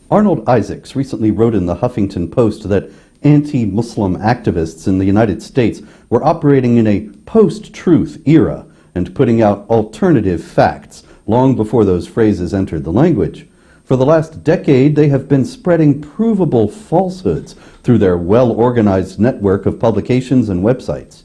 Arnold Isaacs recently wrote in the Huffington Post that anti-Muslim activists in the United States were operating in a post-truth era and putting out alternative facts long before those phrases entered the language. For the last decade, they have been spreading provable falsehoods through their well-organized network of publications and websites.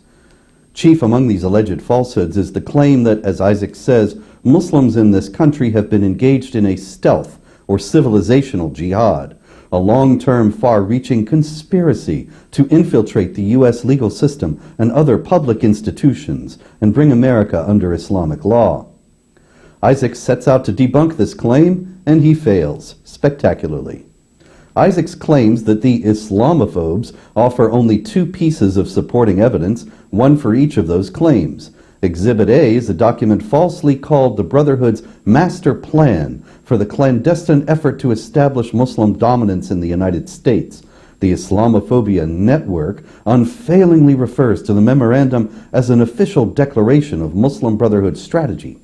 Chief among these alleged falsehoods is the claim that, as Isaac says, Muslims in this country have been engaged in a stealth or civilizational jihad, a long-term, far-reaching conspiracy to infiltrate the U.S. legal system and other public institutions and bring America under Islamic law. Isaacs sets out to debunk this claim, and he fails spectacularly. Isaacs claims that the Islamophobes offer only two pieces of supporting evidence, one for each of those claims. Exhibit A is a document falsely called the Brotherhood's Master Plan for the clandestine effort to establish Muslim dominance in the United States. The Islamophobia Network unfailingly refers to the memorandum as an official declaration of Muslim Brotherhood strategy.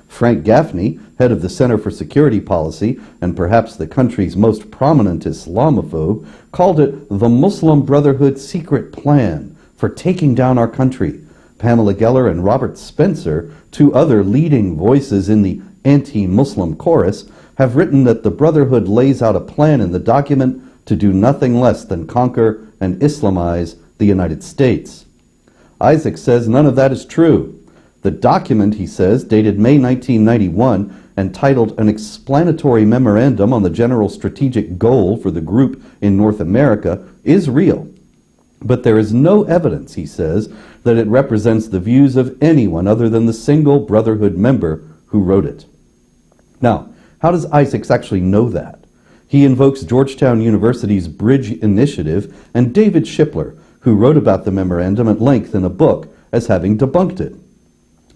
Frank Gaffney, head of the Center for Security Policy and perhaps the country's most prominent Islamophobe, called it the Muslim Brotherhood secret plan for taking down our country. Pamela Geller and Robert Spencer, two other leading voices in the anti-Muslim chorus, have written that the Brotherhood lays out a plan in the document to do nothing less than conquer and Islamize the United States. Isaac says none of that is true. The document, he says, dated May 1991 and titled An Explanatory Memorandum on the General Strategic Goal for the Group in North America, is real. But there is no evidence, he says, that it represents the views of anyone other than the single Brotherhood member who wrote it. Now, how does Isaacs actually know that? He invokes Georgetown University's Bridge Initiative and David Shipler, who wrote about the memorandum at length in a book, as having debunked it.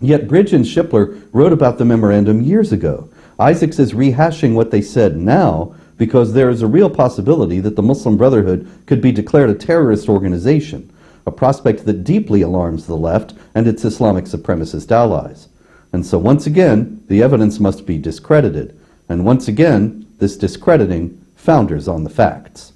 Yet Bridge and Shipler wrote about the memorandum years ago. Isaacs is rehashing what they said now because there is a real possibility that the Muslim Brotherhood could be declared a terrorist organization, a prospect that deeply alarms the left and its Islamic supremacist allies. And so once again, the evidence must be discredited. And once again, this discrediting founders on the facts.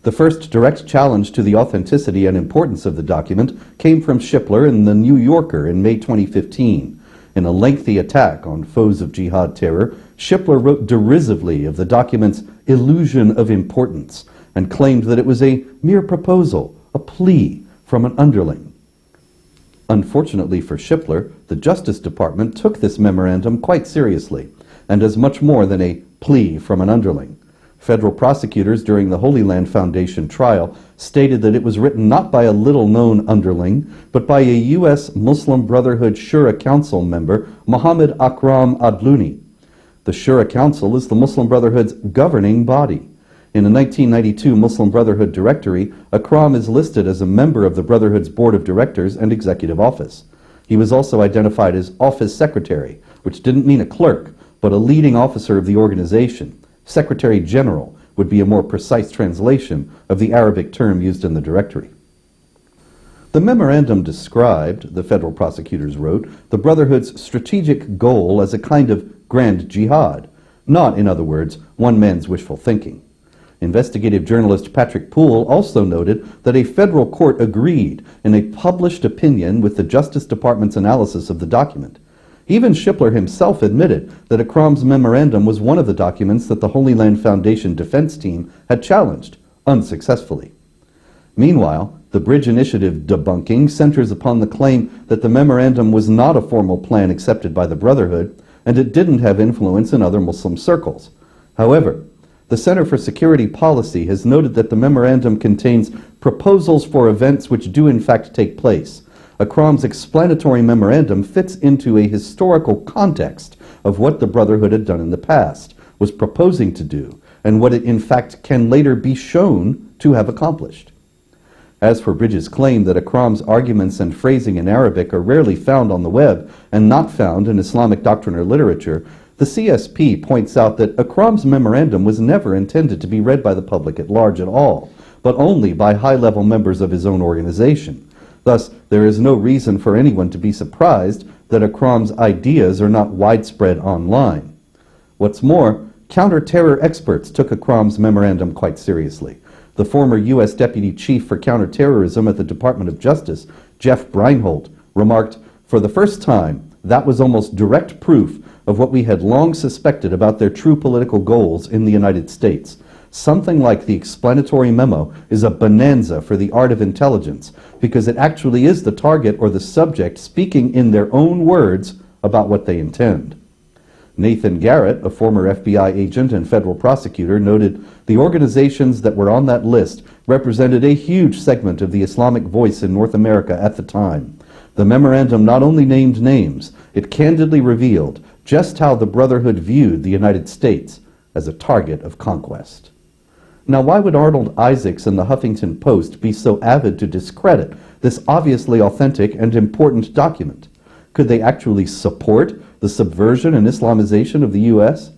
The first direct challenge to the authenticity and importance of the document came from Shipler in The New Yorker in May 2015. In a lengthy attack on foes of jihad terror, Shipler wrote derisively of the document's illusion of importance and claimed that it was a mere proposal, a plea from an underling. Unfortunately for Shipler, the Justice Department took this memorandum quite seriously and as much more than a plea from an underling. Federal prosecutors during the Holy Land Foundation trial stated that it was written not by a little-known underling, but by a U.S. Muslim Brotherhood Shura Council member, Muhammad Akram Adluni. The Shura Council is the Muslim Brotherhood's governing body. In a 1992 Muslim Brotherhood directory, Akram is listed as a member of the Brotherhood's Board of Directors and Executive Office. He was also identified as Office Secretary, which didn't mean a clerk, but a leading officer of the organization. Secretary General would be a more precise translation of the Arabic term used in the directory. The memorandum described, the federal prosecutors wrote, the Brotherhood's strategic goal as a kind of grand jihad, not, in other words, one man's wishful thinking. Investigative journalist Patrick Poole also noted that a federal court agreed in a published opinion with the Justice Department's analysis of the document. Even Shipler himself admitted that Akram's memorandum was one of the documents that the Holy Land Foundation defense team had challenged, unsuccessfully. Meanwhile, the Bridge Initiative debunking centers upon the claim that the memorandum was not a formal plan accepted by the Brotherhood, and it didn't have influence in other Muslim circles. However, the Center for Security Policy has noted that the memorandum contains proposals for events which do in fact take place. Akram's explanatory memorandum fits into a historical context of what the Brotherhood had done in the past, was proposing to do, and what it in fact can later be shown to have accomplished. As for Bridges' claim that Akram's arguments and phrasing in Arabic are rarely found on the web and not found in Islamic doctrine or literature, the CSP points out that Akram's memorandum was never intended to be read by the public at large at all, but only by high-level members of his own organization. Thus, there is no reason for anyone to be surprised that Akram's ideas are not widespread online. What's more, Counter-terror experts took Akram's memorandum quite seriously. The former U.S. Deputy Chief for Counterterrorism at the Department of Justice, Jeff Breinholt, remarked, "For the first time, that was almost direct proof of what we had long suspected about their true political goals in the United States. Something like the explanatory memo is a bonanza for the art of intelligence, because it actually is the target or the subject speaking in their own words about what they intend." Nathan Garrett, a former FBI agent and federal prosecutor, noted the organizations that were on that list represented a huge segment of the Islamic voice in North America at the time. The memorandum not only named names, it candidly revealed just how the Brotherhood viewed the United States as a target of conquest. Now, why would Arnold Isaacs and the Huffington Post be so avid to discredit this obviously authentic and important document? Could they actually support the subversion and Islamization of the U.S.?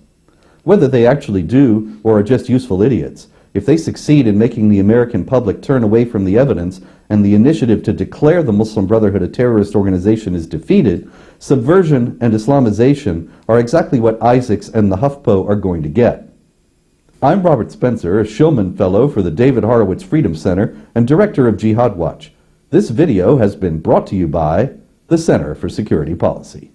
Whether they actually do or are just useful idiots, if they succeed in making the American public turn away from the evidence and the initiative to declare the Muslim Brotherhood a terrorist organization is defeated, subversion and Islamization are exactly what Isaacs and the HuffPo are going to get. I'm Robert Spencer, a Shillman Fellow for the David Horowitz Freedom Center and Director of Jihad Watch. This video has been brought to you by the Center for Security Policy.